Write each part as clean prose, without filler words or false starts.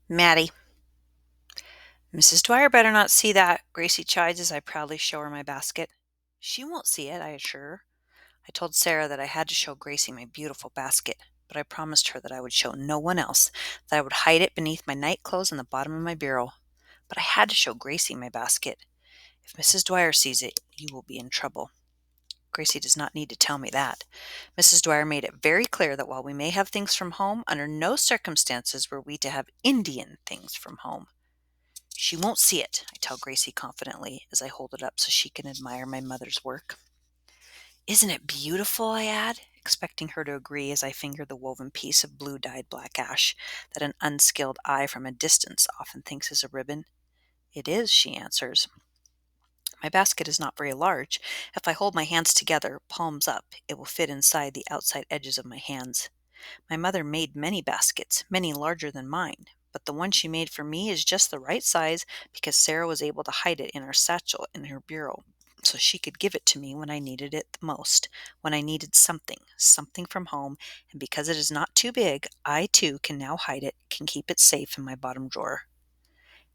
Maddie. Mrs. Dwyer better not see that, Gracie chides as I proudly show her my basket. She won't see it, I assure her. I told Sarah that I had to show Gracie my beautiful basket, but I promised her that I would show no one else, that I would hide it beneath my nightclothes in the bottom of my bureau. But I had to show Gracie my basket. If Mrs. Dwyer sees it, you will be in trouble. Gracie does not need to tell me that. Mrs. Dwyer made it very clear that while we may have things from home, under no circumstances were we to have Indian things from home. She won't see it, I tell Gracie confidently as I hold it up so she can admire my mother's work. Isn't it beautiful, I add, expecting her to agree as I finger the woven piece of blue-dyed black ash that an unskilled eye from a distance often thinks is a ribbon. It is, she answers. My basket is not very large. If I hold my hands together, palms up, it will fit inside the outside edges of my hands. My mother made many baskets, many larger than mine, but the one she made for me is just the right size because Sarah was able to hide it in her satchel in her bureau, so she could give it to me when I needed it the most, when I needed something from home, and because it is not too big, I too can now hide it, can keep it safe in my bottom drawer.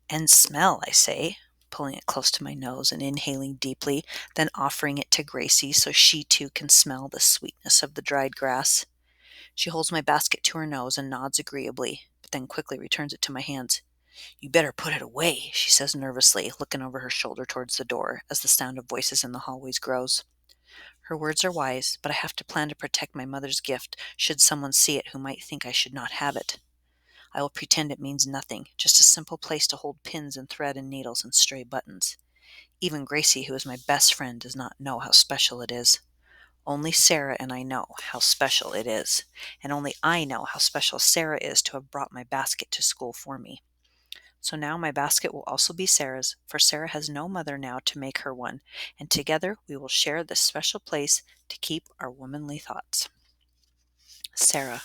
And smell, I say, pulling it close to my nose and inhaling deeply, then offering it to Gracie so she too can smell the sweetness of the dried grass. She holds my basket to her nose and nods agreeably, but then quickly returns it to my hands. You better put it away, she says nervously, looking over her shoulder towards the door as the sound of voices in the hallways grows. Her words are wise, but I have to plan to protect my mother's gift should someone see it who might think I should not have it. I will pretend it means nothing, just a simple place to hold pins and thread and needles and stray buttons. Even Gracie, who is my best friend, does not know how special it is. Only Sarah and I know how special it is, and only I know how special Sarah is to have brought my basket to school for me. So now my basket will also be Sarah's, for Sarah has no mother now to make her one, and together we will share this special place to keep our womanly thoughts. Sarah.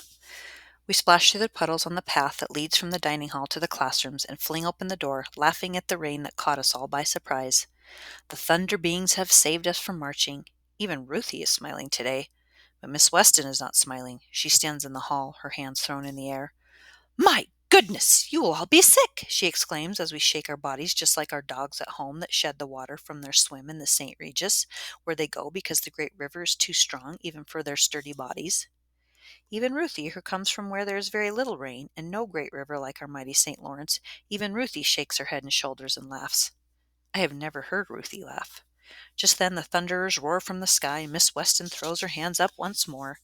We splash through the puddles on the path that leads from the dining hall to the classrooms and fling open the door, laughing at the rain that caught us all by surprise. The thunder beings have saved us from marching. Even Ruthie is smiling today. But Miss Weston is not smiling. She stands in the hall, her hands thrown in the air. My goodness, you will all be sick, she exclaims as we shake our bodies just like our dogs at home that shed the water from their swim in the St. Regis, where they go because the great river is too strong even for their sturdy bodies. Even Ruthie, who comes from where there is very little rain and no great river like our mighty St. Lawrence, even Ruthie shakes her head and shoulders and laughs. I have never heard Ruthie laugh. Just then the thunderers roar from the sky, and Miss Weston throws her hands up once more.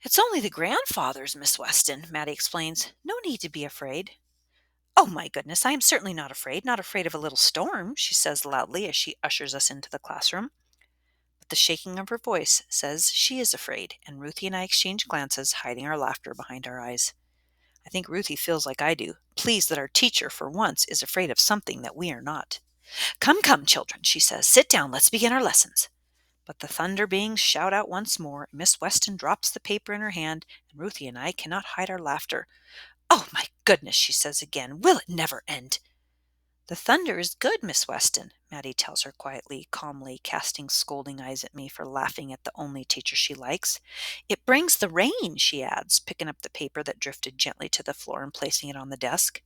It's only the grandfathers, Miss Weston, Mattie explains. No need to be afraid. Oh, my goodness, I am certainly not afraid of a little storm, she says loudly as she ushers us into the classroom. But the shaking of her voice says she is afraid, and Ruthie and I exchange glances, hiding our laughter behind our eyes. I think Ruthie feels like I do, pleased that our teacher, for once, is afraid of something that we are not. Come, come, children, she says. Sit down, let's begin our lessons. But the thunder beings shout out once more. Miss Weston drops the paper in her hand, and Ruthie and I cannot hide our laughter. Oh, my goodness, she says again. Will it never end? The thunder is good, Miss Weston, Mattie tells her quietly, calmly, casting scolding eyes at me for laughing at the only teacher she likes. It brings the rain, she adds, picking up the paper that drifted gently to the floor and placing it on the desk.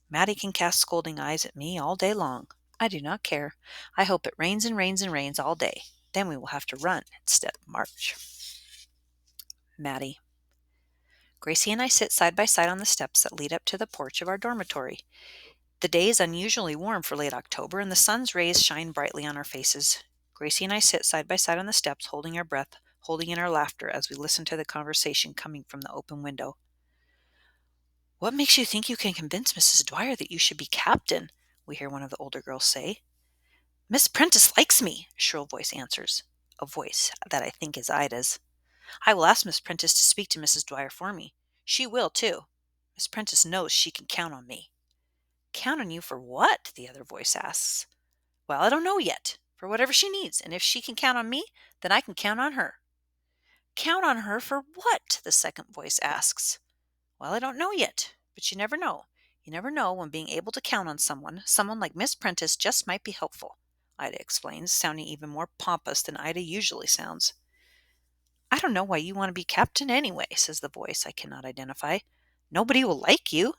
Mattie can cast scolding eyes at me all day long. I do not care. I hope it rains and rains and rains all day. Then we will have to run instead of march. Mattie. Gracie and I sit side by side on the steps that lead up to the porch of our dormitory. The day is unusually warm for late October, and the sun's rays shine brightly on our faces. Gracie and I sit side by side on the steps, holding our breath, holding in our laughter as we listen to the conversation coming from the open window. What makes you think you can convince Mrs. Dwyer that you should be captain? We hear one of the older girls say. Miss Prentice likes me, a shrill voice answers, a voice that I think is Ida's. I will ask Miss Prentice to speak to Mrs. Dwyer for me. She will, too. Miss Prentice knows she can count on me. Count on you for what? The other voice asks. Well, I don't know yet. For whatever she needs, and if she can count on me, then I can count on her. Count on her for what? The second voice asks. Well, I don't know yet, but you never know. You never know when being able to count on someone like Miss Prentice just might be helpful, Ida explains, sounding even more pompous than Ida usually sounds. I don't know why you want to be captain anyway, says the voice I cannot identify. Nobody will like you.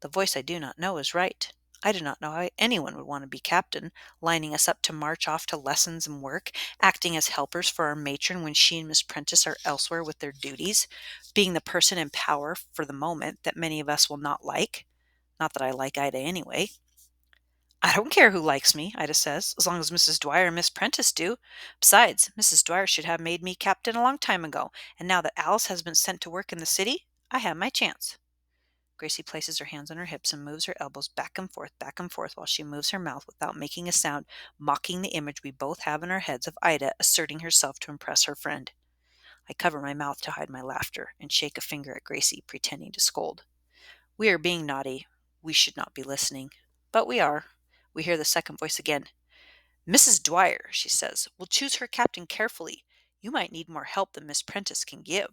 The voice I do not know is right. I do not know how anyone would want to be captain, lining us up to march off to lessons and work, acting as helpers for our matron when she and Miss Prentice are elsewhere with their duties, being the person in power for the moment that many of us will not like. Not that I like Ida anyway. I don't care who likes me, Ida says, as long as Mrs. Dwyer and Miss Prentice do. Besides, Mrs. Dwyer should have made me captain a long time ago, and now that Alice has been sent to work in the city, I have my chance. Gracie places her hands on her hips and moves her elbows back and forth while she moves her mouth without making a sound, mocking the image we both have in our heads of Ida asserting herself to impress her friend. I cover my mouth to hide my laughter and shake a finger at Gracie, pretending to scold. We are being naughty. We should not be listening. But we are. We hear the second voice again. Mrs. Dwyer, she says, will choose her captain carefully. You might need more help than Miss Prentice can give.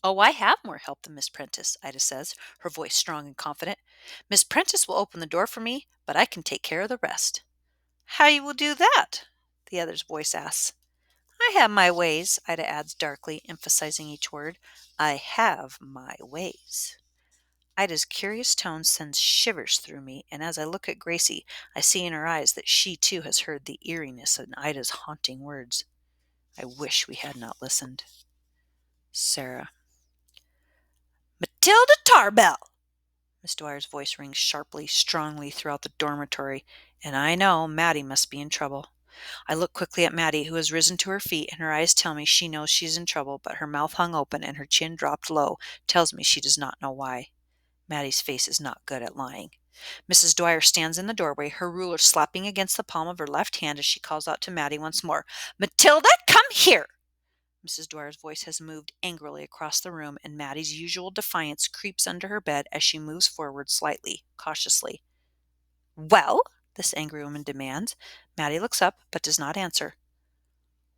Oh, I have more help than Miss Prentice, Ida says, her voice strong and confident. Miss Prentice will open the door for me, but I can take care of the rest. How you will do that? The other's voice asks. I have my ways, Ida adds darkly, emphasizing each word. I have my ways. Ida's curious tone sends shivers through me, and as I look at Gracie, I see in her eyes that she too has heard the eeriness in Ida's haunting words. I wish we had not listened. Sarah. Matilda Tarbell! Miss Dwyer's voice rings sharply, strongly throughout the dormitory, and I know Maddie must be in trouble. I look quickly at Maddie, who has risen to her feet, and her eyes tell me she knows she is in trouble, but her mouth hung open and her chin dropped low tells me she does not know why. Maddie's face is not good at lying. Mrs. Dwyer stands in the doorway, her ruler slapping against the palm of her left hand as she calls out to Maddie once more, Matilda, come here! Mrs. Dwyer's voice has moved angrily across the room, and Maddie's usual defiance creeps under her bed as she moves forward slightly, cautiously. Well? This angry woman demands. Maddie looks up, but does not answer.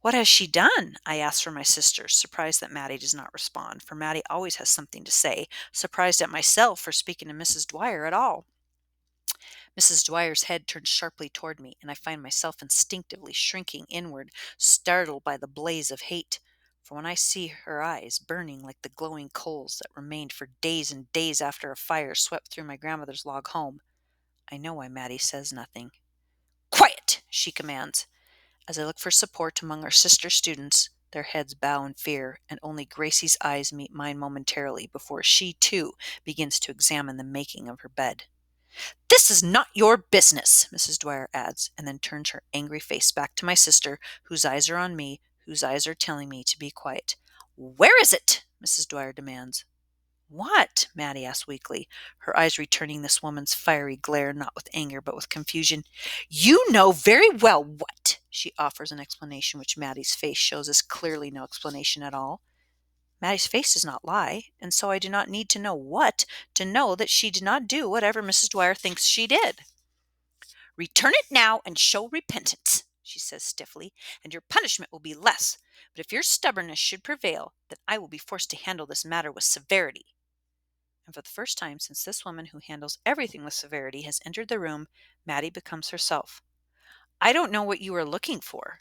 What has she done? I ask for my sister, surprised that Maddie does not respond, for Maddie always has something to say, surprised at myself for speaking to Mrs. Dwyer at all. Mrs. Dwyer's head turns sharply toward me, and I find myself instinctively shrinking inward, startled by the blaze of hate. For when I see her eyes burning like the glowing coals that remained for days and days after a fire swept through my grandmother's log home, I know why Maddie says nothing. Quiet! She commands. As I look for support among our sister students, their heads bow in fear, and only Gracie's eyes meet mine momentarily before she, too, begins to examine the making of her bed. This is not your business, Mrs. Dwyer adds, and then turns her angry face back to my sister, whose eyes are on me, whose eyes are telling me to be quiet. Where is it? Mrs. Dwyer demands. What? Maddie asks weakly, her eyes returning this woman's fiery glare not with anger but with confusion. You know very well what. She offers an explanation which Maddie's face shows as clearly no explanation at all. Maddie's face does not lie, and so I do not need to know what to know that she did not do whatever Mrs. Dwyer thinks she did. Return it now and show repentance, she says stiffly, and your punishment will be less. But if your stubbornness should prevail, then I will be forced to handle this matter with severity. And for the first time since this woman who handles everything with severity has entered the room, Maddie becomes herself. I don't know what you are looking for.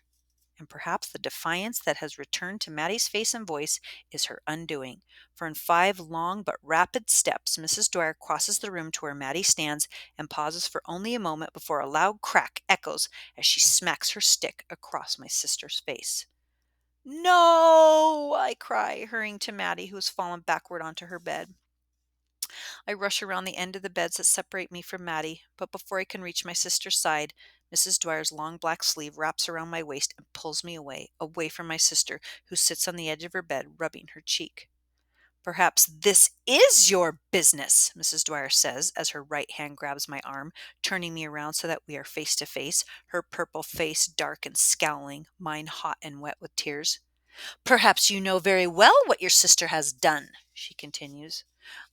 And perhaps the defiance that has returned to Maddie's face and voice is her undoing, for in 5 long but rapid steps Mrs. Dwyer crosses the room to where Maddie stands and pauses for only a moment before a loud crack echoes as she smacks her stick across my sister's face. No! I cry, hurrying to Maddie, who has fallen backward onto her bed. I rush around the end of the beds that separate me from Maddie, but before I can reach my sister's side, Mrs. Dwyer's long black sleeve wraps around my waist and pulls me away, away from my sister, who sits on the edge of her bed, rubbing her cheek. Perhaps this is your business, Mrs. Dwyer says, as her right hand grabs my arm, turning me around so that we are face to face, her purple face dark and scowling, mine hot and wet with tears. Perhaps you know very well what your sister has done, she continues.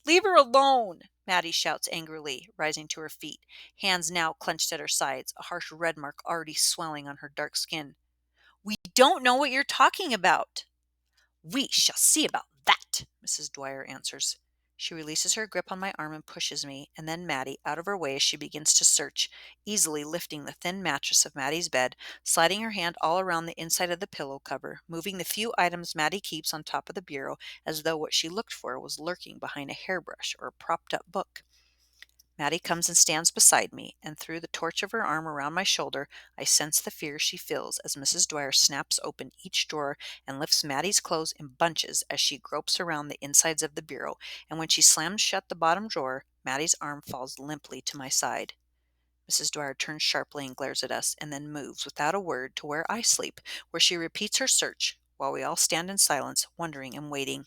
Leave her alone, Maddie shouts angrily, rising to her feet, hands now clenched at her sides, a harsh red mark already swelling on her dark skin. We don't know what you're talking about. We shall see about that, Mrs. Dwyer answers. She releases her grip on my arm and pushes me, and then Maddie, out of her way as she begins to search, easily lifting the thin mattress of Maddie's bed, sliding her hand all around the inside of the pillow cover, moving the few items Maddie keeps on top of the bureau as though what she looked for was lurking behind a hairbrush or a propped-up book. Maddie comes and stands beside me, and through the torch of her arm around my shoulder, I sense the fear she feels as Mrs. Dwyer snaps open each drawer and lifts Maddie's clothes in bunches as she gropes around the insides of the bureau, and when she slams shut the bottom drawer, Maddie's arm falls limply to my side. Mrs. Dwyer turns sharply and glares at us, and then moves without a word to where I sleep, where she repeats her search, while we all stand in silence, wondering and waiting.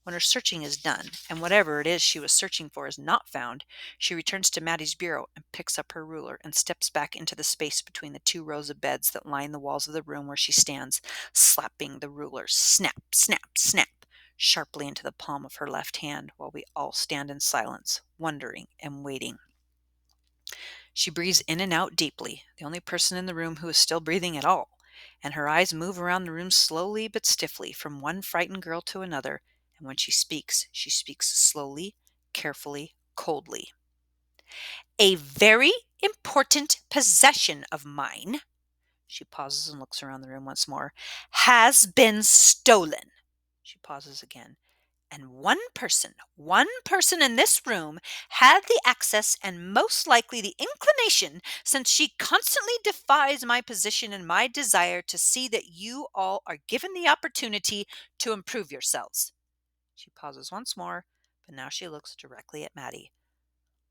When her searching is done, and whatever it is she was searching for is not found, she returns to Maddie's bureau and picks up her ruler and steps back into the space between the two rows of beds that line the walls of the room where she stands, slapping the ruler snap, snap, snap, sharply into the palm of her left hand, while we all stand in silence, wondering and waiting. She breathes in and out deeply, the only person in the room who is still breathing at all, and her eyes move around the room slowly but stiffly from one frightened girl to another, and when she speaks slowly, carefully, coldly. A very important possession of mine, she pauses and looks around the room once more, has been stolen. She pauses again. And one person in this room had the access and most likely the inclination, since she constantly defies my position and my desire to see that you all are given the opportunity to improve yourselves. She pauses once more, but now she looks directly at Maddie.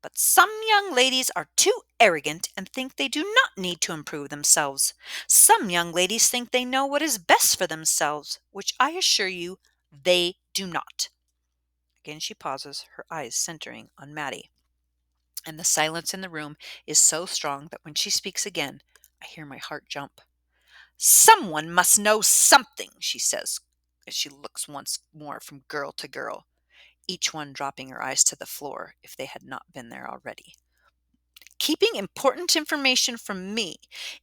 But some young ladies are too arrogant and think they do not need to improve themselves. Some young ladies think they know what is best for themselves, which I assure you they do not. Again she pauses, her eyes centering on Maddie. And the silence in the room is so strong that when she speaks again, I hear my heart jump. Someone must know something, she says, as she looks once more from girl to girl, each one dropping her eyes to the floor if they had not been there already. Keeping important information from me,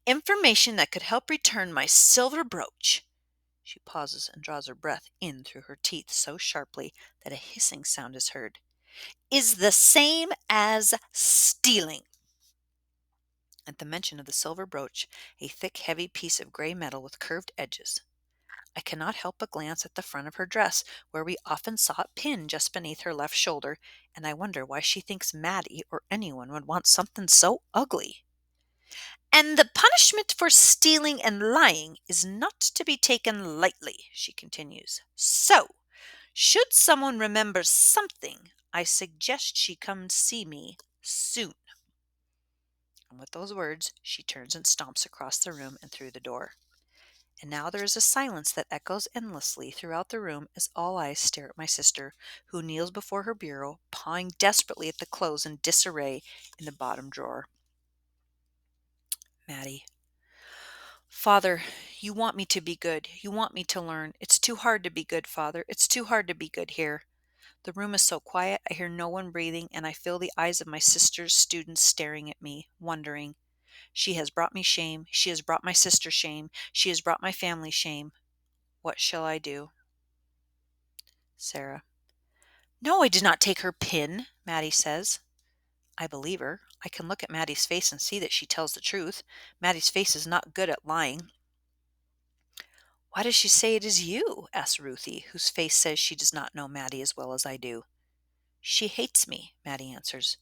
information that could help return my silver brooch. She pauses and draws her breath in through her teeth so sharply that a hissing sound is heard. Is the same as stealing. At the mention of the silver brooch, a thick, heavy piece of gray metal with curved edges, I cannot help but glance at the front of her dress, where we often saw it pinned just beneath her left shoulder, and I wonder why she thinks Maddie or anyone would want something so ugly. And the punishment for stealing and lying is not to be taken lightly, she continues. So, should someone remember something, I suggest she come see me soon. And with those words, she turns and stomps across the room and through the door. And now there is a silence that echoes endlessly throughout the room as all eyes stare at my sister, who kneels before her bureau, pawing desperately at the clothes in disarray in the bottom drawer. Maddie. Father, you want me to be good. You want me to learn. It's too hard to be good, Father. It's too hard to be good here. The room is so quiet, I hear no one breathing, and I feel the eyes of my sister's students staring at me, wondering. She has brought me shame. She has brought my sister shame. She has brought my family shame. What shall I do? Sarah. No, I did not take her pin, Maddie says. I believe her. I can look at Maddie's face and see that she tells the truth. Maddie's face is not good at lying. Why does she say it is you? Asks Ruthie, whose face says she does not know Maddie as well as I do. She hates me, Maddie answers.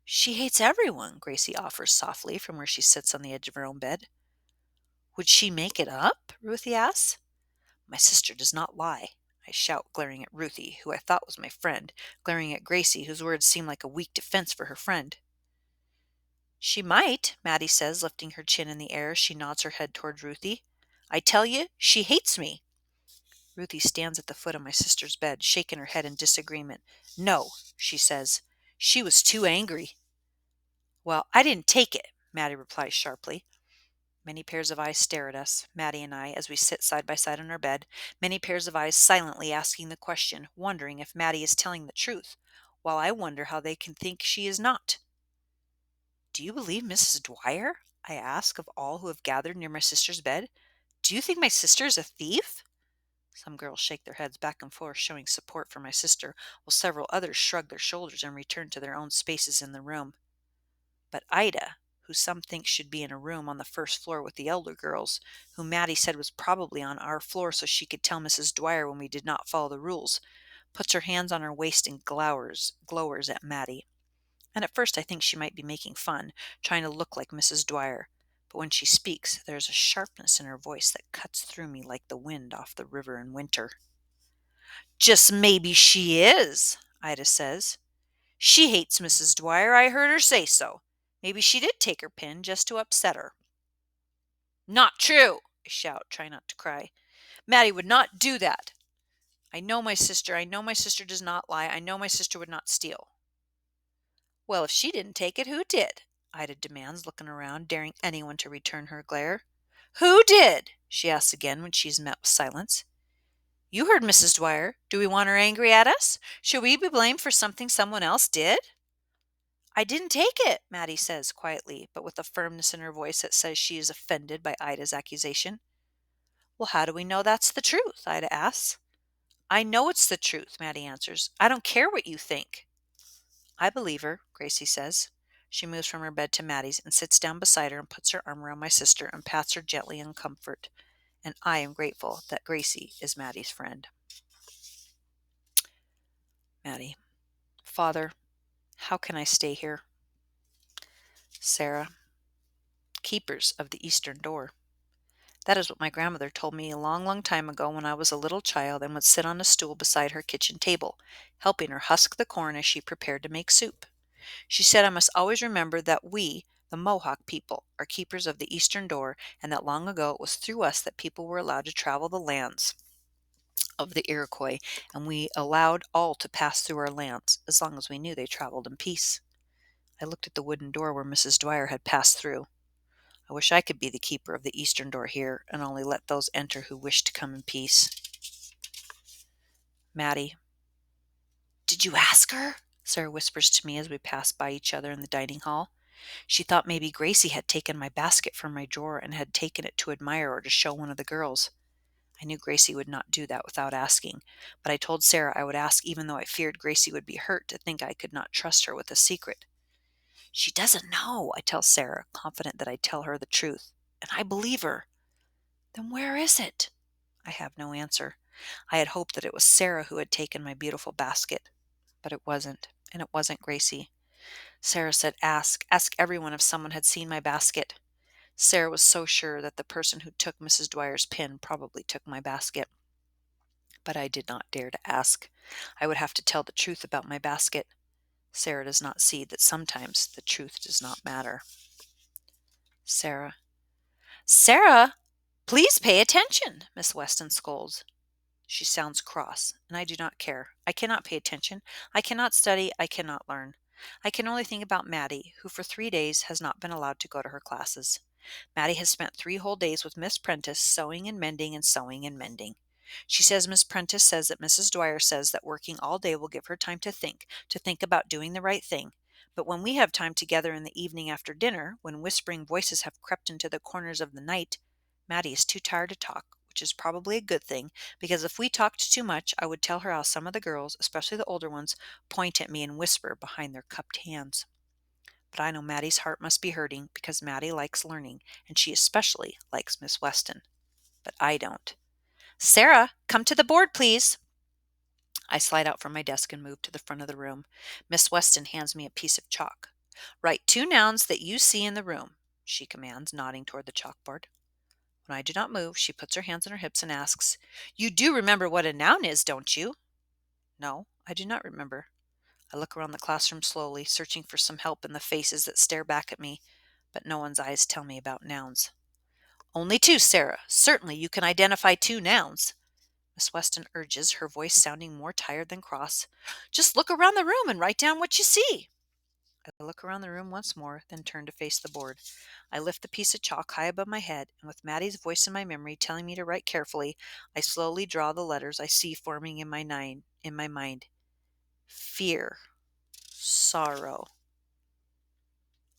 She hates everyone, Gracie offers softly from where she sits on the edge of her own bed. Would she make it up? Ruthie asks. My sister does not lie, I shout, glaring at Ruthie, who I thought was my friend, glaring at Gracie, whose words seem like a weak defense for her friend. She might, Maddie says, lifting her chin in the air as she nods her head towards Ruthie. I tell you, she hates me. Ruthie stands at the foot of my sister's bed, shaking her head in disagreement. No, she says. She was too angry. Well, I didn't take it, Maddie replies sharply. Many pairs of eyes stare at us, Maddie and I, as we sit side by side on our bed, many pairs of eyes silently asking the question, wondering if Maddie is telling the truth, while I wonder how they can think she is not. Do you believe Mrs. Dwyer? I ask of all who have gathered near my sister's bed. Do you think my sister is a thief? Some girls shake their heads back and forth, showing support for my sister, while several others shrug their shoulders and return to their own spaces in the room. But Ida, who some think should be in a room on the first floor with the elder girls, who Maddie said was probably on our floor so she could tell Mrs. Dwyer when we did not follow the rules, puts her hands on her waist and glowers at Maddie. and at first I think she might be making fun, trying to look like Mrs. Dwyer. But when she speaks, there's a sharpness in her voice that cuts through me like the wind off the river in winter. Just maybe she is, Ida says. She hates Mrs. Dwyer. I heard her say so. Maybe she did take her pin just to upset her. Not true, I shout, trying not to cry. Maddie would not do that. I know my sister. I know my sister does not lie. I know my sister would not steal. Well, if she didn't take it, who did? Ida demands, looking around, daring anyone to return her glare. Who did? She asks again when she's met with silence. You heard Mrs. Dwyer. Do we want her angry at us? Should we be blamed for something someone else did? I didn't take it, Maddie says quietly, but with a firmness in her voice that says she is offended by Ida's accusation. Well, how do we know that's the truth? Ida asks. I know it's the truth, Maddie answers. I don't care what you think. I believe her, Gracie says. She moves from her bed to Maddie's and sits down beside her and puts her arm around my sister and pats her gently in comfort. And I am grateful that Gracie is Maddie's friend. Maddie. Father, how can I stay here? Sarah. Keepers of the eastern door. That is what my grandmother told me a long, long time ago when I was a little child and would sit on a stool beside her kitchen table, helping her husk the corn as she prepared to make soup. She said I must always remember that we, the Mohawk people, are keepers of the eastern door, and that long ago it was through us that people were allowed to travel the lands of the Iroquois, and we allowed all to pass through our lands, as long as we knew they traveled in peace. I looked at the wooden door where Mrs. Dwyer had passed through. I wish I could be the keeper of the eastern door here, and only let those enter who wish to come in peace. Maddie. Did you ask her? Sarah whispers to me as we pass by each other in the dining hall. She thought maybe Gracie had taken my basket from my drawer and had taken it to admire or to show one of the girls. I knew Gracie would not do that without asking, but I told Sarah I would ask even though I feared Gracie would be hurt to think I could not trust her with a secret. She doesn't know, I tell Sarah, confident that I tell her the truth, and I believe her. Then where is it? I have no answer. I had hoped that it was Sarah who had taken my beautiful basket, but it wasn't, and it wasn't Gracie. Sarah said, ask everyone if someone had seen my basket. Sarah was so sure that the person who took Mrs. Dwyer's pin probably took my basket. But I did not dare to ask. I would have to tell the truth about my basket. Sarah does not see that sometimes the truth does not matter. Sarah. Sarah, please pay attention, Miss Weston scolds. She sounds cross, and I do not care. I cannot pay attention. I cannot study. I cannot learn. I can only think about Maddie, who for 3 days has not been allowed to go to her classes. Maddie has spent 3 whole days with Miss Prentice, sewing and mending and sewing and mending. She says Miss Prentice says that Mrs. Dwyer says that working all day will give her time to think about doing the right thing. But when we have time together in the evening after dinner, when whispering voices have crept into the corners of the night, Maddie is too tired to talk, which is probably a good thing, because if we talked too much, I would tell her how some of the girls, especially the older ones, point at me and whisper behind their cupped hands. But I know Maddie's heart must be hurting because Maddie likes learning, and she especially likes Miss Weston. But I don't. Sarah, come to the board, please. I slide out from my desk and move to the front of the room. Miss Weston hands me a piece of chalk. Write 2 nouns that you see in the room, she commands, nodding toward the chalkboard. When I do not move, she puts her hands on her hips and asks, You do remember what a noun is, don't you? No, I do not remember. I look around the classroom slowly, searching for some help in the faces that stare back at me, but no one's eyes tell me about nouns. Only 2, Sarah. Certainly you can identify 2 nouns. Miss Weston urges, her voice sounding more tired than cross. Just look around the room and write down what you see. I look around the room once more, then turn to face the board. I lift the piece of chalk high above my head, and with Maddie's voice in my memory telling me to write carefully, I slowly draw the letters I see forming in my mind. Fear. Sorrow.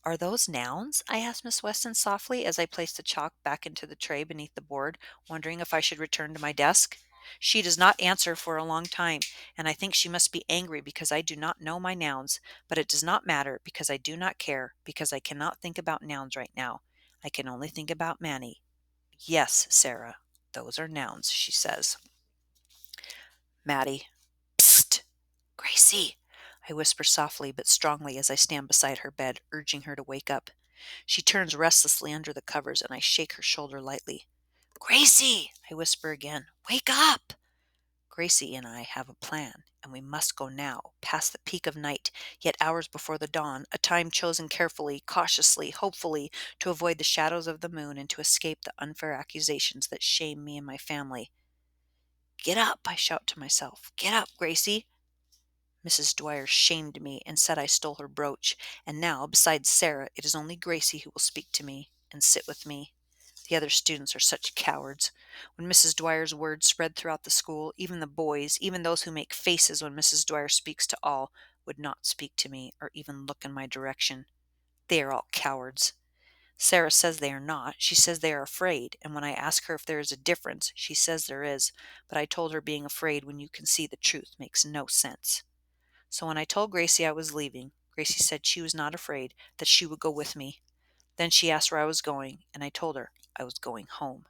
Are those nouns? I asked Miss Weston softly as I placed the chalk back into the tray beneath the board, wondering if I should return to my desk. She does not answer for a long time, and I think she must be angry because I do not know my nouns, but it does not matter because I do not care, because I cannot think about nouns right now. I can only think about Manny. Yes, Sarah, those are nouns, she says. Maddie. Psst! Gracie! I whisper softly but strongly as I stand beside her bed, urging her to wake up. She turns restlessly under the covers, and I shake her shoulder lightly. Gracie, I whisper again, wake up! Gracie and I have a plan, and we must go now, past the peak of night, yet hours before the dawn, a time chosen carefully, cautiously, hopefully, to avoid the shadows of the moon and to escape the unfair accusations that shame me and my family. Get up, I shout to myself. Get up, Gracie. Mrs. Dwyer shamed me and said I stole her brooch, and now, besides Sarah, it is only Gracie who will speak to me and sit with me. The other students are such cowards. When Mrs. Dwyer's words spread throughout the school, even the boys, even those who make faces when Mrs. Dwyer speaks to all, would not speak to me or even look in my direction. They are all cowards. Sarah says they are not. She says they are afraid, and when I ask her if there is a difference, she says there is, but I told her being afraid when you can see the truth makes no sense. So when I told Gracie I was leaving, Gracie said she was not afraid, that she would go with me. Then she asked where I was going, and I told her I was going home.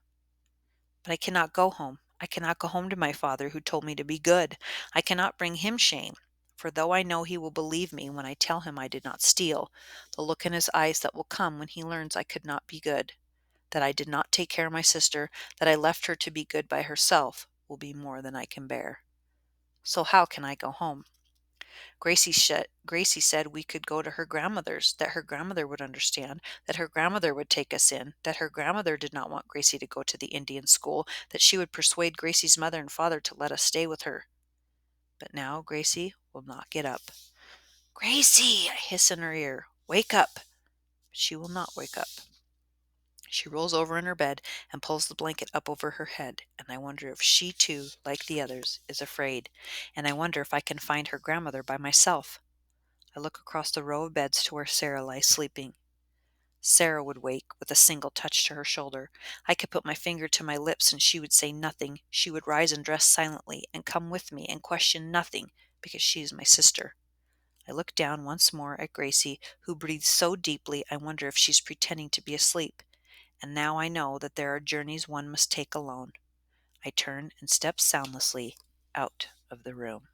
But I cannot go home. I cannot go home to my father who told me to be good. I cannot bring him shame. For though I know he will believe me when I tell him I did not steal, the look in his eyes that will come when he learns I could not be good, that I did not take care of my sister, that I left her to be good by herself, will be more than I can bear. So how can I go home? Gracie said we could go to her grandmother's, that her grandmother would understand, that her grandmother would take us in, that her grandmother did not want Gracie to go to the Indian school, that she would persuade Gracie's mother and father to let us stay with her. But now Gracie will not get up. Gracie, I hiss in her ear, wake up. But she will not wake up. She rolls over in her bed and pulls the blanket up over her head, and I wonder if she too, like the others, is afraid, and I wonder if I can find her grandmother by myself. I look across the row of beds to where Sarah lies sleeping. Sarah would wake with a single touch to her shoulder. I could put my finger to my lips and she would say nothing. She would rise and dress silently and come with me and question nothing because she is my sister. I look down once more at Gracie, who breathes so deeply I wonder if she's pretending to be asleep. And now I know that there are journeys one must take alone. I turn and step soundlessly out of the room.